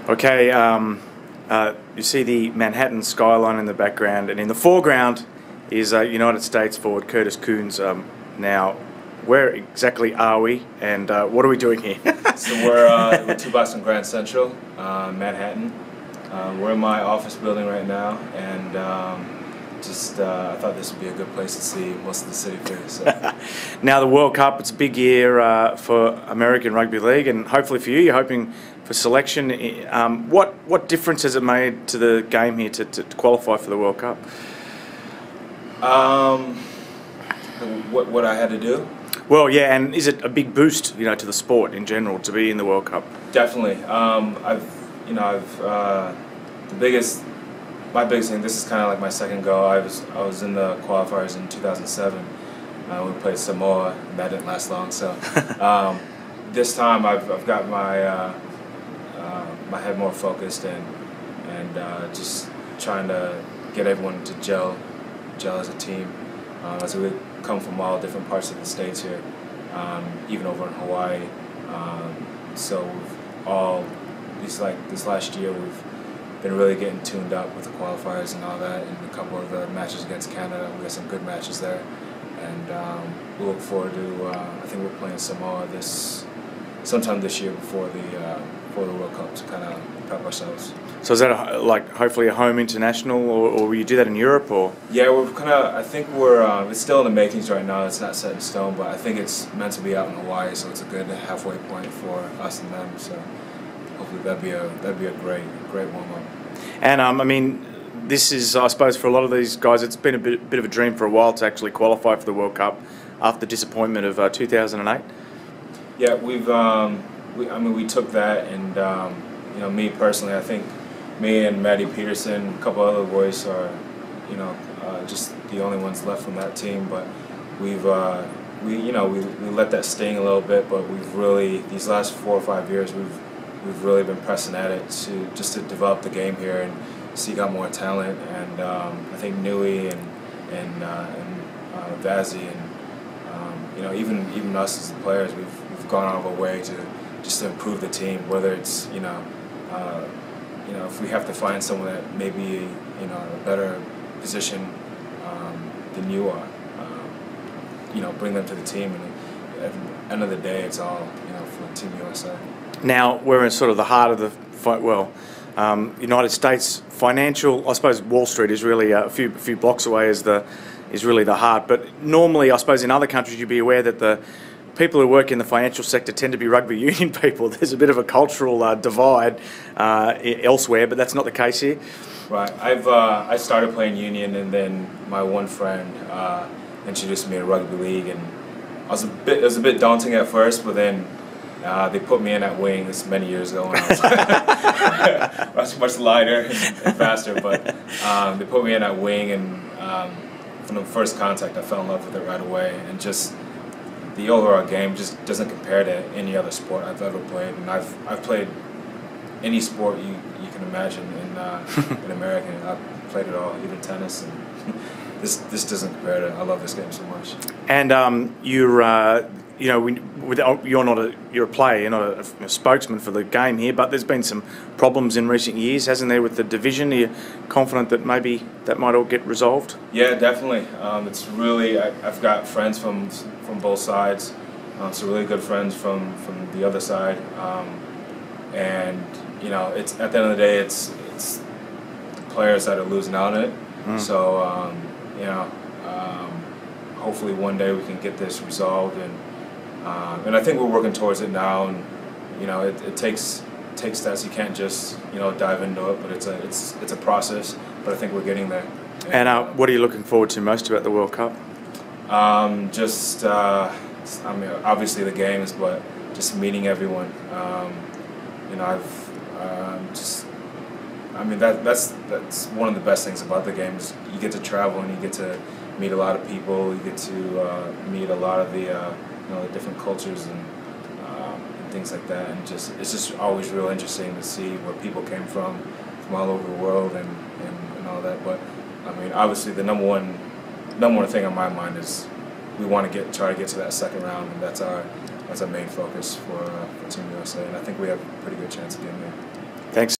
Okay, you see the Manhattan skyline in the background, and in the foreground is United States forward Curtis Cunz. Now, where exactly are we, and what are we doing here? So we're 2 blocks from Grand Central, Manhattan. We're in my office building right now, and I thought this would be a good place to see most of the city for. So. Now the World Cup, it's a big year for American Rugby League, and hopefully for you, you're hoping for selection. What difference has it made to the game here to qualify for the World Cup? What I had to do? Well, yeah, and is it a big boost, to the sport in general to be in the World Cup? Definitely. My biggest thing. This is kind of like my second go. I was in the qualifiers in 2007. We played Samoa, and that didn't last long. So this time I've got my my head more focused and just trying to get everyone to gel as a team. As we come from all different parts of the states here, even over in Hawaii. So we've all this last year we've been really getting tuned up with the qualifiers and all that, and a couple of the matches against Canada. We got some good matches there, and we look forward to. I think we're playing Samoa sometime this year before the World Cup to kind of prep ourselves. So is that hopefully a home international, or will you do that in Europe, or? Yeah, we're kind of. I think we're. It's still in the makings right now. It's not set in stone, but I think it's meant to be out in Hawaii, so it's a good halfway point for us and them. So hopefully that'd be a great warm up. And I mean, this is, I suppose, for a lot of these guys, it's been a bit of a dream for a while to actually qualify for the World Cup after the disappointment of 2008. Yeah, we took that, and me personally, I think me and Matty Peterson, a couple other boys are, just the only ones left from that team. But we let that sting a little bit. But we've really, these last 4 or 5 years, we've really been pressing at it to develop the game here and seek out more talent. And I think Nui and Vazzy and even us as the players, we've gone out of our way to improve the team. Whether it's if we have to find someone that may be in a better position than you are, bring them to the team. And at the end of the day, it's all for Team USA. Now we're in sort of the heart of the fight. Well, United States financial. I suppose Wall Street is really a few blocks away. Is really the heart. But normally, I suppose in other countries, you'd be aware that the people who work in the financial sector tend to be rugby union people. There's a bit of a cultural divide elsewhere, but that's not the case here. Right. I started playing union, and then my one friend introduced me to rugby league, and it was a bit daunting at first, but then they put me in at wing. This many years ago when I was much lighter and faster, but they put me in at wing, and from the first contact, I fell in love with it right away, and just the overall game just doesn't compare to any other sport I've ever played, and I've played any sport you can imagine in America. I've played it all, even tennis, and this doesn't compare to. I love this game so much. And you're you're a player, you're not a spokesman for the game here, but there's been some problems in recent years, hasn't there, with the division? Are you confident that maybe that might all get resolved? Yeah, definitely. It's really, I've got friends from both sides, some really good friends from the other side, and it's at the end of the day, it's the players that are losing out on it. So hopefully one day we can get this resolved, and I think we're working towards it now. And it takes steps. You can't just dive into it, but it's a process. But I think we're getting there. And what are you looking forward to most about the World Cup? Obviously the games, but just meeting everyone. That's one of the best things about the games. You get to travel and you get to meet a lot of people. You get to meet a lot of the the different cultures and things like that. And it's just always real interesting to see where people came from all over the world and all that. But I mean, obviously the number one thing on my mind is we want to try to get to that second round, and that's our main focus for Team USA. And I think we have a pretty good chance of getting there. Thanks.